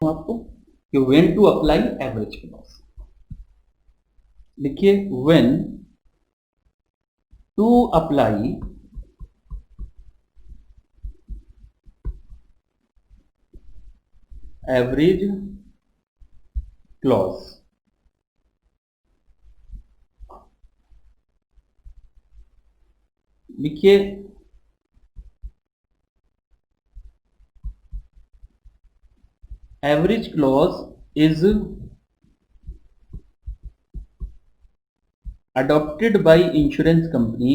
हूं आपको कि when to apply average clause. लिखिए when to apply average clause. लिखिए average clause is adopted by insurance company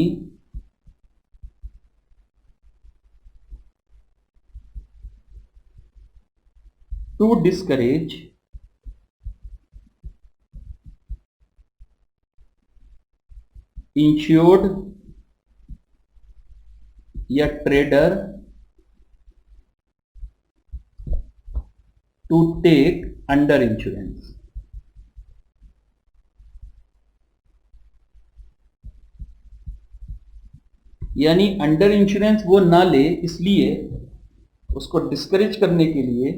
to discourage insured या trader to take under insurance. यानी under insurance वो ना ले, इसलिए उसको डिस्करेज करने के लिए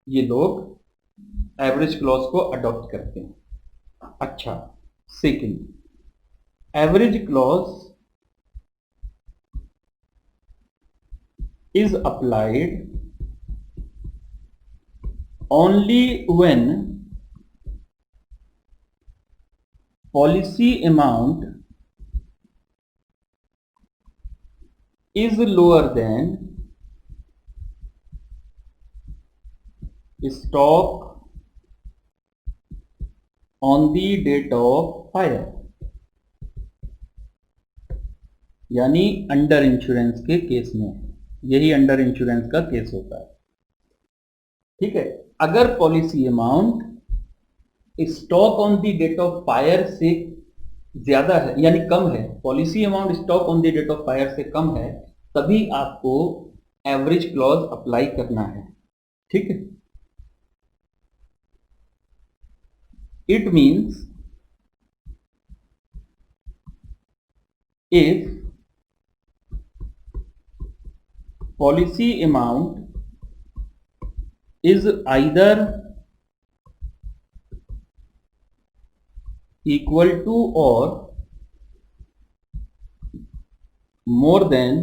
ये लोग एवरेज क्लॉज को अडॉप्ट करते हैं। अच्छा, second, average clause is applied only when policy amount is lower than stock on the date of fire। यानी अंडर इंश्योरेंस के केस में, यही अंडर इंश्योरेंस का केस होता है। ठीक है, अगर policy amount stock on the date of fire से ज्यादा है यानी कम है, policy amount stock on the date of fire से कम है, तभी आपको एवरेज क्लॉज अप्लाई करना है। ठीक है, it means if policy amount is either equal to or more than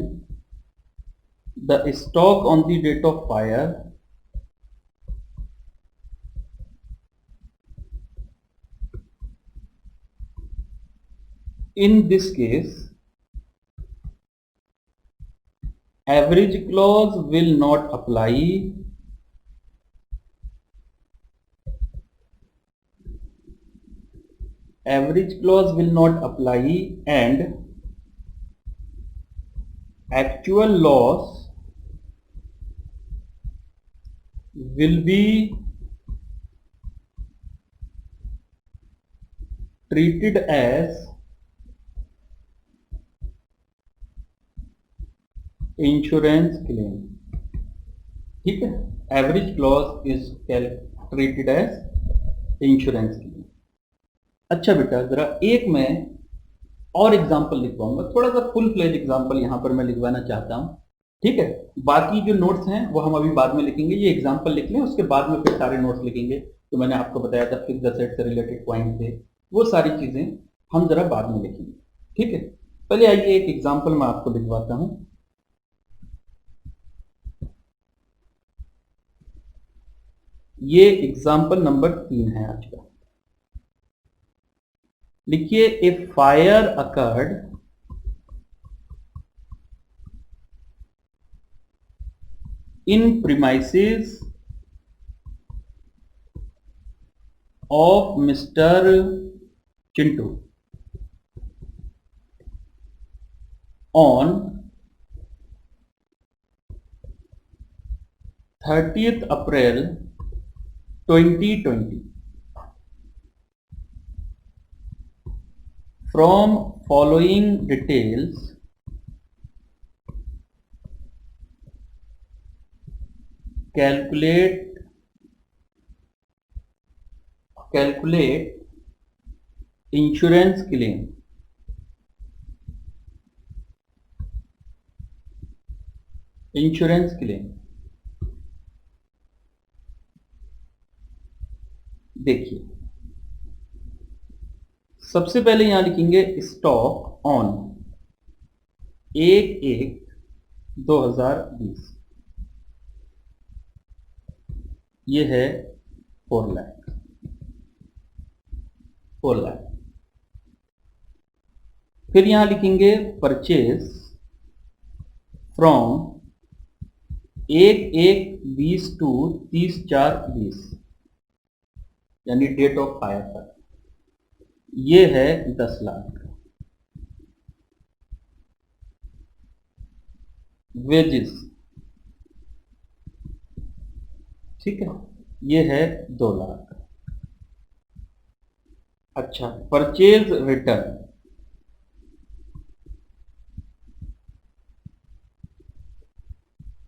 the stock on the date of fire, in this case average clause will not apply and actual loss will be treated as insurance claim. ठीक है, average clause is treated as insurance claim. अच्छा बेटा, जरा एक मैं और example लिखवाऊंगा, थोड़ा सा फुल फ्लेज एग्जांपल यहां पर मैं लिखवाना चाहता हूं। ठीक है, बाकी जो नोट्स हैं वो हम अभी बाद में लिखेंगे, ये एग्जांपल लिख लें, उसके बाद में फिर सारे नोट्स लिखेंगे। तो मैंने आपको बताया था फिक्स एसेट से रिलेटेड पॉइंट थे, वो सारी चीजें हम जरा बाद में लिखेंगे। ठीक है, पहले आइए एक एग्जाम्पल मैं आपको लिखवाता हूं। ये एग्जाम्पल नंबर 3 है आज का। लिखिए a fire occurred in premises of mister Chintu on 30th April 2020 from following details calculate insurance claim। Insurance claim देखिए सबसे पहले यहां लिखेंगे स्टॉक ऑन 1/1/2020, ये है 4 लाख। फिर यहां लिखेंगे परचेज फ्रॉम 1/1/20 टू 30/4/20, यानी डेट ऑफ हायर तक, ये है 10 लाख। वेजेस, ठीक है, ये है 2 लाख। अच्छा, परचेज रिटर्न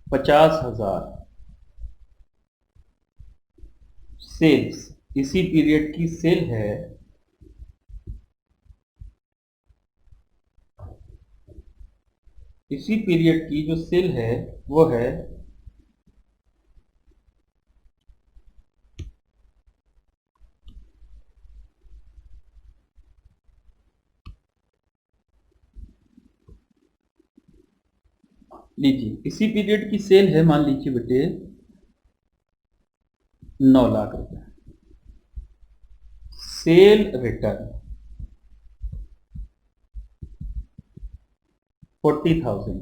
50,000। सेल्स, इसी पीरियड की सेल है, इसी पीरियड की जो सेल है वो है 9 लाख रुपए। Cell return 40,000।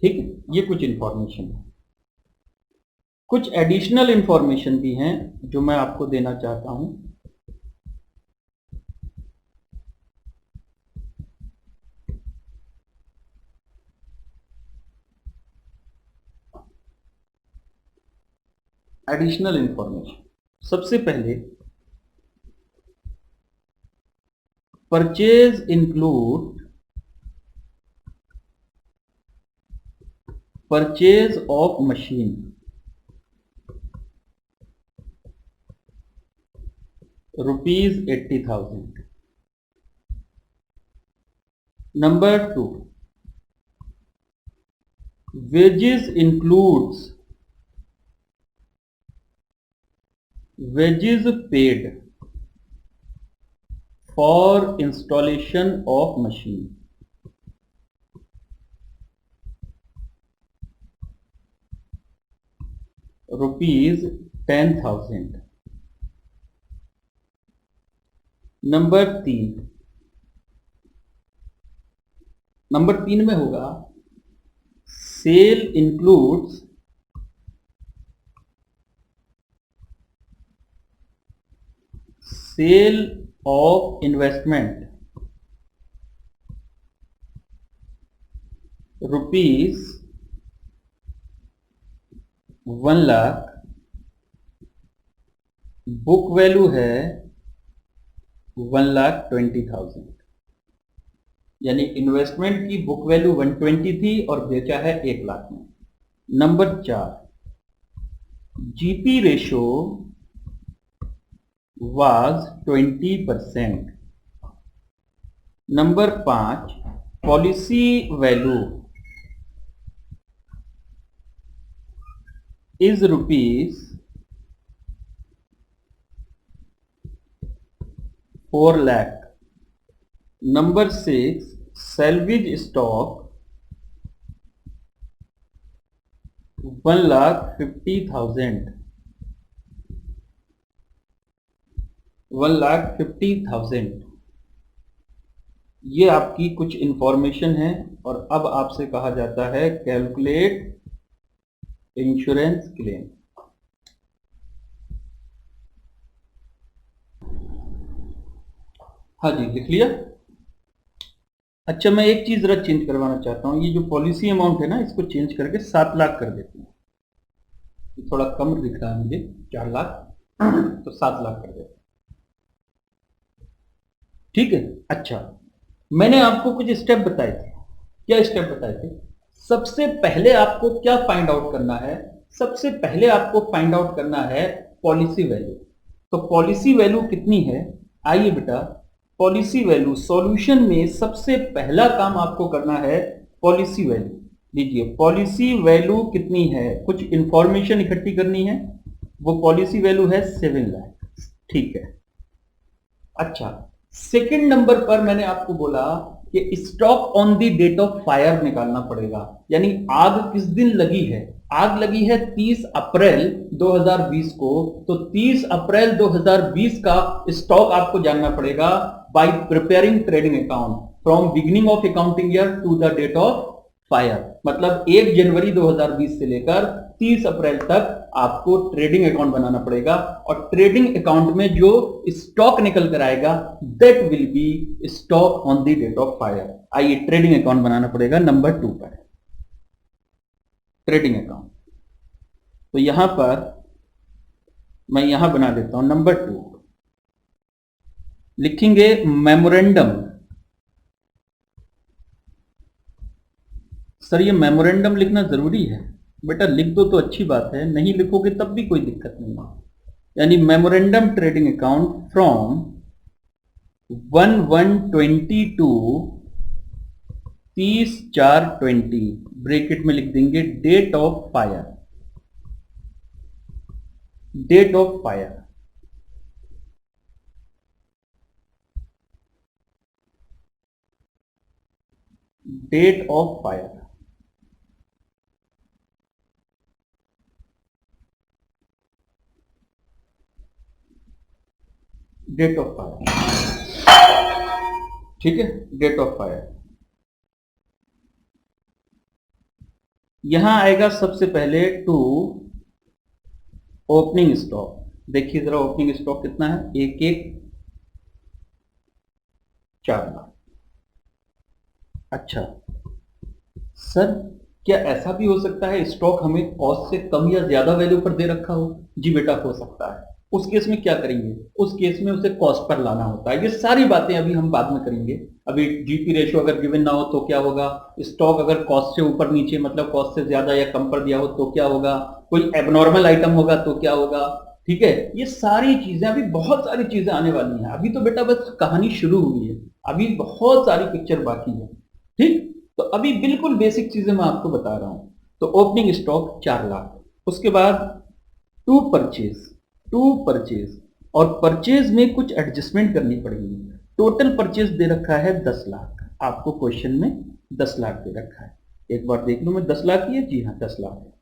ठीक है, ये कुछ इंफॉर्मेशन है। कुछ एडिशनल इंफॉर्मेशन भी हैं जो मैं आपको देना चाहता हूं। एडिशनल इंफॉर्मेशन, सबसे पहले purchase include purchase of machine ₹80,000। Number 2, wages includes wages paid for installation of machine ₹10,000। Number 3 में होगा sale includes sale of investment ₹1 lakh. Book value है 1,20,000, यानी इन्वेस्टमेंट की बुक वैल्यू 120 थी और बेचा है 1 लाख में। Number 4, GP ratio was 20%। Number 5, policy value is ₹4 lakh. Number 6, salvage stock 1,50,000। 1,50,000, ये आपकी कुछ इंफॉर्मेशन है। और अब आपसे कहा जाता है कैलकुलेट इंश्योरेंस क्लेम। हाँ जी, लिख लिया। अच्छा, मैं एक चीज जरा चेंज करवाना चाहता हूँ। ये जो पॉलिसी अमाउंट है ना, इसको चेंज करके 7 लाख कर देते हैं। थोड़ा कम दिख रहा है मुझे, 4 लाख, तो 7 लाख कर देते हैं। ठीक है। अच्छा, मैंने आपको कुछ स्टेप बताए थे। क्या स्टेप बताए थे? सबसे पहले आपको क्या फाइंड आउट करना है? सबसे पहले आपको फाइंड आउट करना है पॉलिसी वैल्यू। तो पॉलिसी वैल्यू कितनी है? आइए बेटा, पॉलिसी वैल्यू सॉल्यूशन में सबसे पहला काम आपको करना है पॉलिसी वैल्यू। लीजिए, पॉलिसी वैल्यू कितनी है? कुछ इंफॉर्मेशन इकट्ठी करनी है। वो पॉलिसी वैल्यू है 7 लाख। ठीक है। अच्छा, सेकंड नंबर पर मैंने आपको बोला कि stock on the date of fire निकालना पड़ेगा, यानी आग किस दिन लगी है। आग लगी है 30 अप्रैल 2020 को, तो 30 अप्रैल 2020 का स्टॉक आपको जानना पड़ेगा by preparing trading account from beginning of accounting year to the date of fire. मतलब 1 जनवरी 2020 से लेकर 30 अप्रैल तक आपको ट्रेडिंग अकाउंट बनाना पड़ेगा, और ट्रेडिंग अकाउंट में जो स्टॉक निकल कर आएगा that will be stock on the date of fire. आइए ट्रेडिंग अकाउंट बनाना पड़ेगा नंबर 2 पर, ट्रेडिंग अकाउंट। तो यहां पर मैं यहां बना देता हूं नंबर 2, लिखेंगे मेमोरेंडम। सर ये मेमोरेंडम लिखना जरूरी है? बेटा लिख दो तो अच्छी बात है, नहीं लिखोगे तब भी कोई दिक्कत नहीं है। यानी memorandum trading account from 1/1/22 30/4/20 bracket में लिख देंगे date of fire, date of fire. Date of fire, date of fire. ठीक है, डेट ऑफ फायर। यहां आएगा सबसे पहले टू ओपनिंग स्टॉक। देखिए जरा ओपनिंग स्टॉक कितना है, 1,1,4 लाख। अच्छा सर क्या ऐसा भी हो सकता है स्टॉक हमें कॉस्ट से कम या ज्यादा वैल्यू पर दे रखा हो? जी बेटा हो सकता है। उस केस में क्या करेंगे, उस केस में उसे कॉस्ट पर लाना होता है। ये सारी बातें अभी हम बाद में करेंगे। अभी जीपी रेशियो अगर गिवन ना हो तो क्या होगा, स्टॉक अगर कॉस्ट से ऊपर नीचे मतलब कॉस्ट से ज्यादा या कम पर दिया हो तो क्या होगा, कोई एबनॉर्मल आइटम होगा तो क्या होगा। ठीक है, ये सारी चीजें अभी बहुत सारी चीजें आने वाली हैं। अभी तो बेटा बस कहानी शुरू हुई है, अभी बहुत सारी पिक्चर बाकी है। ठीक, तो अभी बिल्कुल बेसिक चीजें मैं आपको बता रहा हूं। तो ओपनिंग स्टॉक 4 लाख, उसके बाद टू परचेज, टू परचेज, और परचेज में कुछ एडजस्टमेंट करनी पड़ेगी। टोटल परचेज दे रखा है 10 लाख, आपको क्वेश्चन में 10 लाख दे रखा है। एक बार देख लो मैं 10 लाख ही है, जी हाँ 10 लाख है।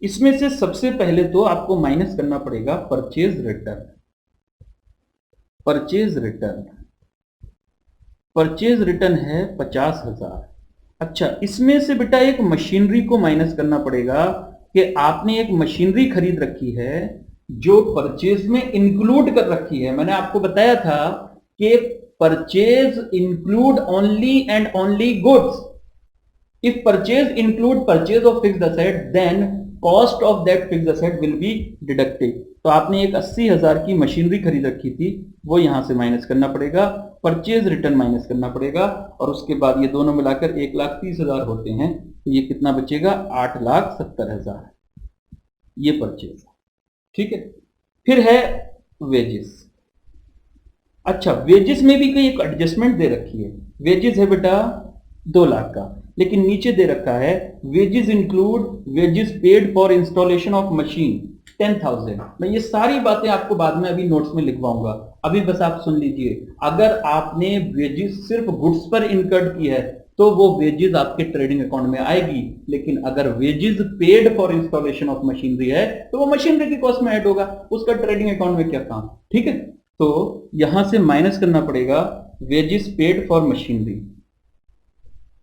इसमें से सबसे पहले तो आपको माइनस करना पड़ेगा purchase return, purchase return. Purchase return है 50,000। अच्छा इसमें से बेटा एक मशीनरी को माइनस करना पड़ेगा कि आपने एक मशीनरी खरीद रखी है जो परचेज में इंक्लूड कर रखी है। मैंने आपको बताया था कि purchase include only and only goods. If purchase include purchase of fixed asset then cost of that fixed asset will be deducted. तो आपने एक 80,000 की मशीनरी खरीद रखी थी, वो यहां से माइनस करना पड़ेगा, परचेज रिटर्न माइनस करना पड़ेगा, और उसके बाद ये दोनों मिलाकर 1,30,000 होते हैं। तो ये कितना बचेगा, 8,70,000, ये परचेज। ठीक है, फिर है वेजेस। अच्छा वेजेस में भी कोई एक एडजस्टमेंट दे रखी है। वेजेस है बेटा 2 लाख का, लेकिन नीचे दे रखा है wages include wages paid for installation of machine 10,000। मैं ये सारी बातें आपको बाद में अभी नोट्स में लिखवाऊंगा, अभी बस आप सुन लीजिए। अगर आपने वेजेस सिर्फ गुड्स पर इनकर्ड की है तो वो वेजेस आपके ट्रेडिंग अकाउंट में आएगी, लेकिन अगर wages paid for installation of machinery है तो वो मशीनरी की कॉस्ट में ऐड होगा, उसका ट्रेडिंग अकाउंट में क्या काम। ठीक है, तो यहां से माइनस करना पड़ेगा वेजेस पेड फॉर मशीनरी।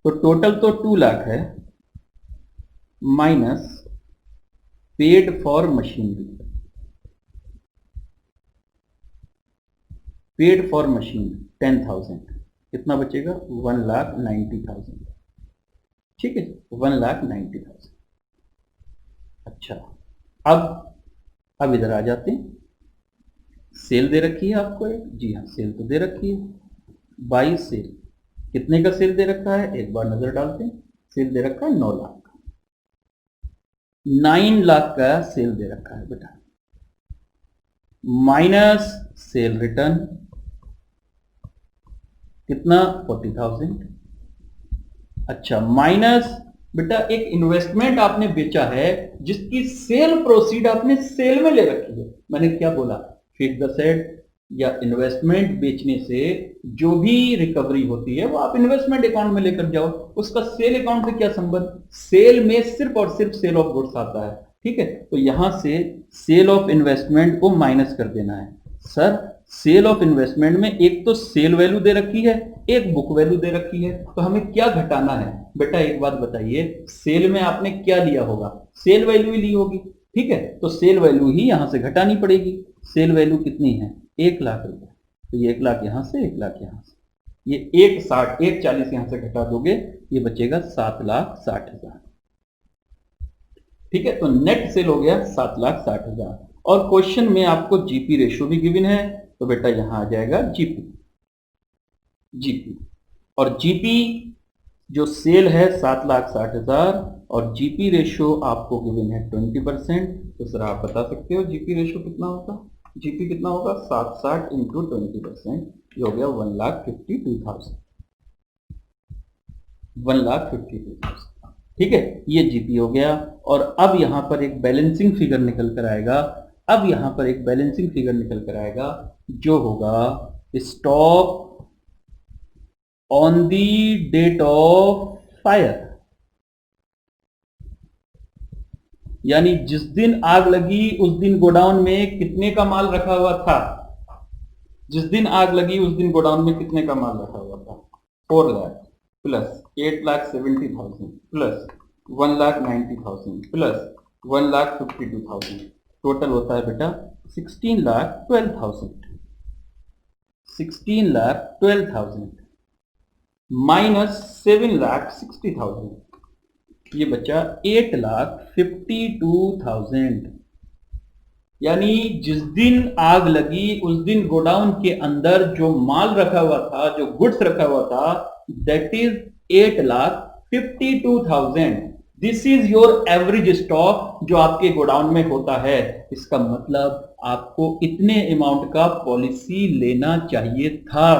तो टोटल तो 2 लाख है minus paid for machinery, paid for machine 10,000, कितना बचेगा 1,90,000। ठीक है, 1,90,000। अच्छा अब इधर आ जाते हैं। सेल दे रखी है आपको एक, जी हाँ सेल तो दे रखी है, बाई सेल। कितने का सेल दे रखा है, एक बार नजर डालते हैं। सेल दे रखा है 9 लाख का, 9 लाख का सेल दे रखा है बेटा, माइनस सेल रिटर्न कितना 40,000। अच्छा माइनस बेटा एक इन्वेस्टमेंट आपने बेचा है जिसकी सेल प्रोसीड आपने सेल में ले रखी है। मैंने क्या बोला, फिक्स द सेट या इन्वेस्टमेंट बेचने से जो भी रिकवरी होती है वो आप इन्वेस्टमेंट अकाउंट में लेकर जाओ। उसका सेल अकाउंट से क्या संबंध, सेल में सिर्फ और सिर्फ सेल ऑफ गुड्स आता है। ठीक है, तो यहां से सेल ऑफ इन्वेस्टमेंट को माइनस कर देना है। सर सेल ऑफ इन्वेस्टमेंट में एक तो सेल वैल्यू दे रखी है, एक बुक वैल्यू दे रखी है, तो हमें क्या घटाना है। बेटा एक बात बताइए, सेल में आपने क्या लिया होगा, सेल वैल्यू ही ली होगी। ठीक है, तो सेल वैल्यू ही यहां से घटानी पड़ेगी। सेल वैल्यू कितनी है, 1,00,000 रुपए, तो ये 1,00,000 यहां से, 1,00,000 यहां से, ये 1,40 यहां से घटा दोगे, ये बचेगा 7,60,000। ठीक है, तो नेट सेल हो गया 7,60,000। और क्वेश्चन में आपको जीपी रेशियो भी गिवन है, तो बेटा यहां आ जाएगा जीपी। जीपी और जीपी जो सेल है 7,60,000 और जीपी रेशियो आपको गिवन है 20%। तो सर आप बता सकते हो जीपी रेशियो कितना होगा, जीपी कितना होगा, 760 इंटू 20%, ये हो गया 1,52,000। 1,52,000। ठीक है, ये जीपी हो गया। और अब यहां पर एक बैलेंसिंग फिगर निकल कर आएगा। अब यहां पर एक बैलेंसिंग फिगर निकल कर आएगा जो होगा stock on the date of fire, यानी जिस दिन आग लगी उस दिन गोडाउन में कितने का माल रखा हुआ था। जिस दिन आग लगी उस दिन गोडाउन में कितने का माल रखा हुआ था, 4 lakh plus 8,70,000 plus 1,90,000 plus 1,52,000, total होता है बेटा 16,12,000। 16,12,000 माइनस 7,60,000, ये बचा 8,52,000। यानी जिस दिन आग लगी उस दिन गोडाउन के अंदर जो माल रखा हुआ था, जो गुड्स रखा हुआ था, that is 8,52,000। This is your average stock जो आपके गोडाउन में होता है। इसका मतलब आपको इतने अमाउंट का पॉलिसी लेना चाहिए था।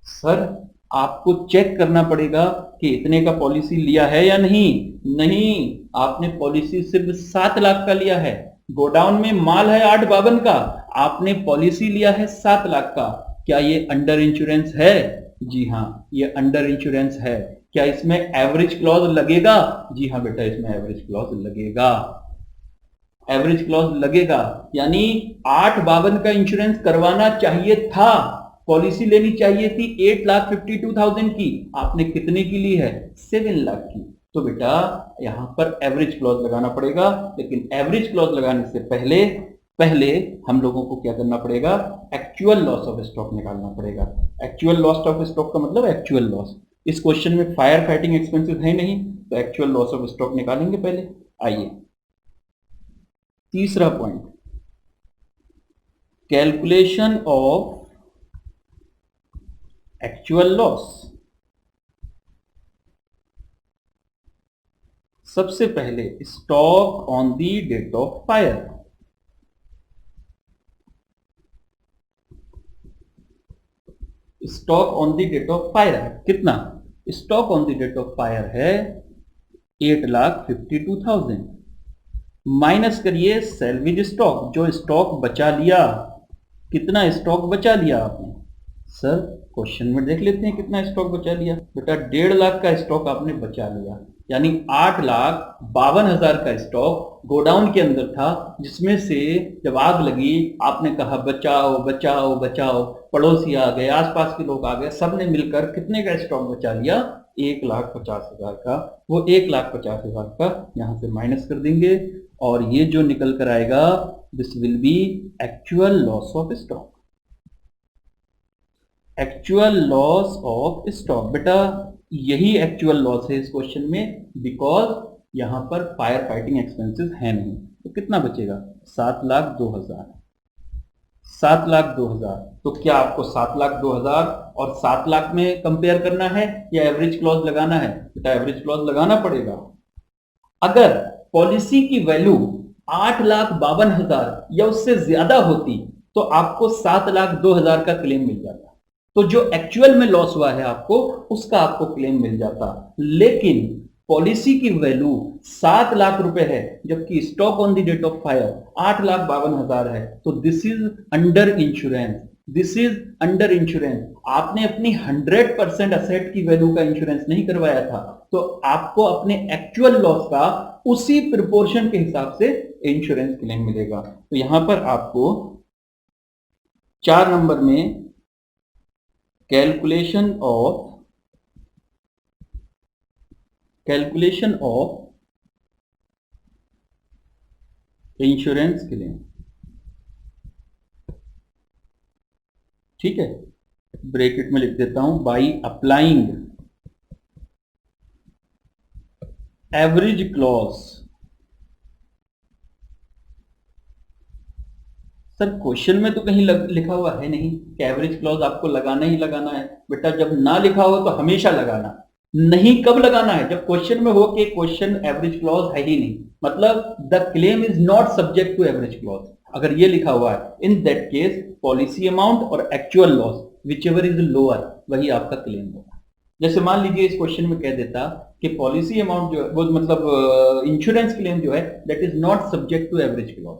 सर आपको चेक करना पड़ेगा कि इतने का पॉलिसी लिया है या नहीं। नहीं, आपने पॉलिसी सिर्फ 7 लाख का लिया है। गोडाउन में माल है 852 का, आपने पॉलिसी लिया है 7 लाख का। क्या ये अंडर इंश्योरेंस है? जी हाँ, ये अंडर इंश्योरेंस है। क्या इसमें एवरेज क्लॉज लगेगा? जी हाँ बेटा, इसमें एवरेज क्लॉज लगेगा। एवरेज क्लॉज लगेगा, यानी 852 का इंश्योरेंस करवाना चाहिए था। पॉलिसी लेनी चाहिए थी 8,52,000 की, आपने कितने की ली है, 7 लाख की। तो बेटा यहां पर एवरेज क्लॉज लगाना पड़ेगा। लेकिन एवरेज क्लॉज लगाने से पहले हम लोगों को क्या करना पड़ेगा, एक्चुअल लॉस ऑफ स्टॉक निकालना पड़ेगा। एक्चुअल लॉस ऑफ स्टॉक का मतलब एक्चुअल लॉस। इस क्वेश्चन में फायर फाइटिंग एक्सपेंसेस है नहीं, तो एक्चुअल लॉस ऑफ स्टॉक निकालेंगे पहले। आइए तीसरा point, calculation of actual loss. सबसे पहले stock on the date of fire. Stock on the date of fire है कितना, stock on the date of fire है 8,52,000 माइनस करिए सैलवेज स्टॉक, जो स्टॉक बचा लिया। कितना स्टॉक बचा लिया आपने, सर क्वेश्चन में देख लेते हैं कितना स्टॉक बचा लिया। बेटा 1.5 लाख का स्टॉक आपने बचा लिया, यानी 8,52,000 का स्टॉक गोडाउन के अंदर था, जिसमें से जब आग लगी आपने कहा बचाओ बचाओ बचाओ, पड़ोसी आ गए, आसपास के लोग आ गए, सबने मिलकर कितने का स्टॉक बचा लिया, 1,50,000 का। वो 1,50,000 का यहां से माइनस कर देंगे और ये जो निकल कर आएगा this will B actual loss of stock. Actual loss of stock, बेटा यही एक्चुअल लॉस है इस क्वेश्चन में, बिकॉज यहां पर फायर फाइटिंग एक्सपेंसेस है नहीं। तो कितना बचेगा, 7,02,000। 7,02,000, तो क्या आपको 7,02,000 और 7 लाख में कंपेयर करना है या एवरेज क्लॉज लगाना है? बेटा एवरेज क्लॉज लगाना पड़ेगा। अगर पॉलिसी की वैल्यू 8,52,000 या उससे ज्यादा होती तो आपको 7,02,000 का क्लेम मिल जाता। तो जो एक्चुअल में लॉस हुआ है आपको, उसका आपको क्लेम मिल जाता। लेकिन पॉलिसी की वैल्यू 7 लाख रुपए है जबकि stock on the date of fire 8,52,000 है, तो this is under insurance. This is under insurance. आपने अपनी 100% असेट की वैल्यू का इंश्योरेंस नहीं करवाया था, तो आपको अपने एक्चुअल लॉस का उसी प्रोपोर्शन के हिसाब से इंश्योरेंस क्लेम मिलेगा। तो यहां पर आपको 4 नंबर में कैलकुलेशन ऑफ इंश्योरेंस क्लेम, ठीक है, ब्रैकेट में लिख देता हूं, by applying average clause. Sir question में तो कहीं लिखा हुआ है नहीं कि एवरेज क्लॉज आपको लगाना ही लगाना है। बेटा जब ना लिखा हो तो हमेशा लगाना, नहीं कब लगाना है, जब क्वेश्चन में हो कि क्वेश्चन एवरेज क्लॉज है ही नहीं, मतलब the claim is not subject to average clause. अगर ये लिखा हुआ है, in that case policy amount और actual loss whichever is lower वही आपका क्लेम होगा। जैसे मान लीजिए इस क्वेश्चन में कह देता कि पॉलिसी अमाउंट जो है वो मतलब इंश्योरेंस क्लेम जो है that is not subject to average clause,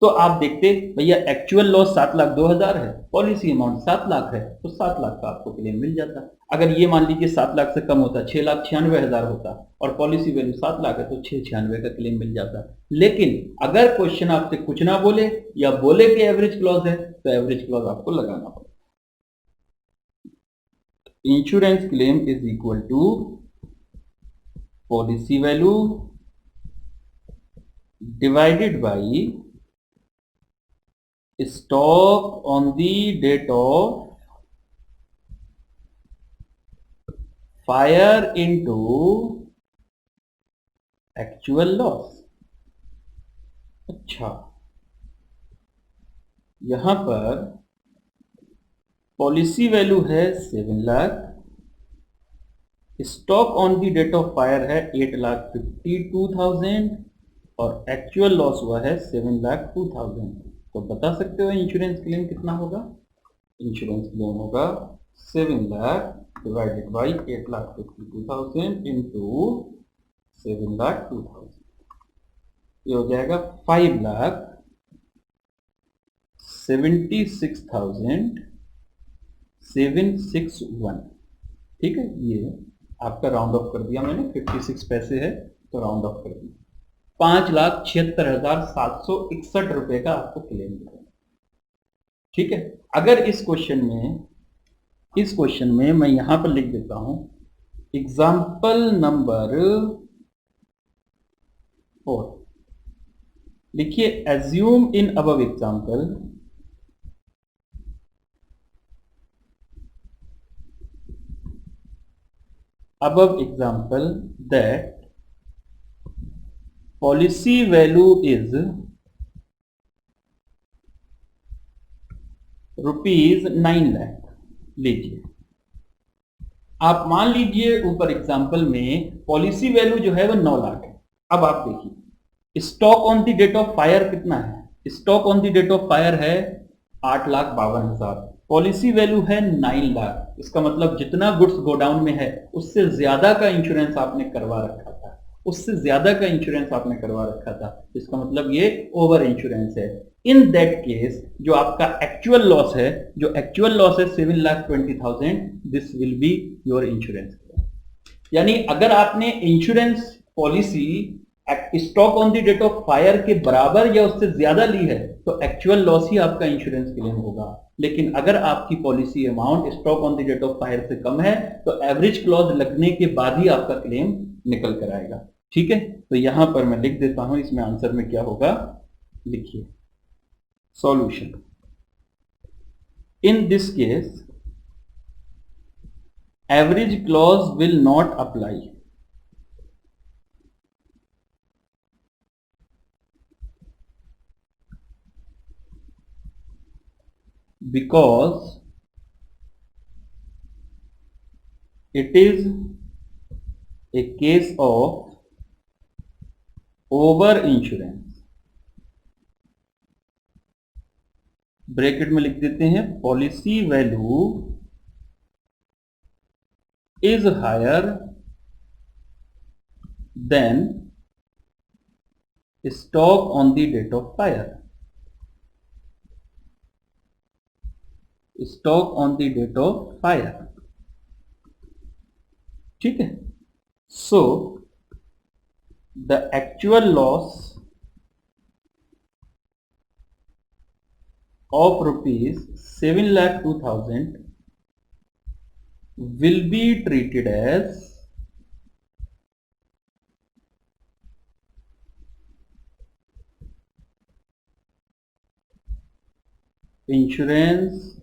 तो आप देखते भैया एक्चुअल लॉस 7,02,000 है, पॉलिसी अमाउंट 7 लाख है, तो 7 लाख का आपको क्लेम मिल जाता। अगर ये मान लीजिए 7 लाख से कम होता, 6,96,000 होता और पॉलिसी वैल्यू 7 लाख है, तो 696 का क्लेम मिल जाता। लेकिन अगर क्वेश्चन आपसे कुछ ना बोले या बोले कि एवरेज क्लॉज है, तो एवरेज क्लॉज आपको लगाना पड़ेगा। Insurance claim is equal to policy value divided by stock on the date of fire into actual loss। अच्छा, यहां पर पॉलिसी वैल्यू है 7 lakh, stock on the date of fire है 8,52,000 और एक्चुअल लॉस हुआ है 7,02,000। तो बता सकते हो इंश्योरेंस क्लेम कितना होगा? इंश्योरेंस क्लेम होगा 7 लाख डिवाइडेड बाई 8,52,000 इंटू 7,02,000, ये हो जाएगा 5,76,761। ठीक है, ये आपका राउंड ऑफ कर दिया मैंने, 56 पैसे है तो राउंड ऑफ कर दिया, 5,76,761 रुपए का आपको क्लेम मिलेगा। ठीक है, अगर इस क्वेश्चन में मैं यहां पर लिख देता हूं एग्जाम्पल नंबर 4, लिखिए assume in above example that policy value is ₹9 lakh. लीजिए, आप मान लीजिए ऊपर एग्जाम्पल में पॉलिसी वैल्यू जो है वो 9 लाख है। अब आप देखिए stock on the date of fire कितना है, stock on the date of fire है 8,52,000, पॉलिसी वैल्यू है 9 लाख। इसका मतलब जितना गुड्स गोडाउन में है उससे ज्यादा का इंश्योरेंस आपने करवा रखा था, उससे ज्यादा का इंश्योरेंस आपने करवा रखा था, इसका मतलब ये ओवर इंश्योरेंस है। इन दैट केस जो आपका एक्चुअल लॉस है, जो एक्चुअल लॉस है 7,20,000, this will be your insurance. यानी अगर आपने insurance policy stock on the date of fire के बराबर या उससे ज्यादा ली है तो एक्चुअल लॉस ही आपका इंश्योरेंस क्लेम होगा। लेकिन अगर आपकी policy amount stock on the date of fire से कम है तो एवरेज क्लॉज लगने के बाद ही आपका क्लेम निकल कर आएगा। ठीक है, तो यहां पर मैं लिख देता हूं इसमें आंसर में क्या होगा, लिखिए solution. In this case average clause will not apply because it is a case of over insurance। Bracket में लिख देते हैं policy value is higher than stock on the date of fire. Stock on the date of fire. ठीक है. So the actual loss of rupees 7,02,000 will be treated as insurance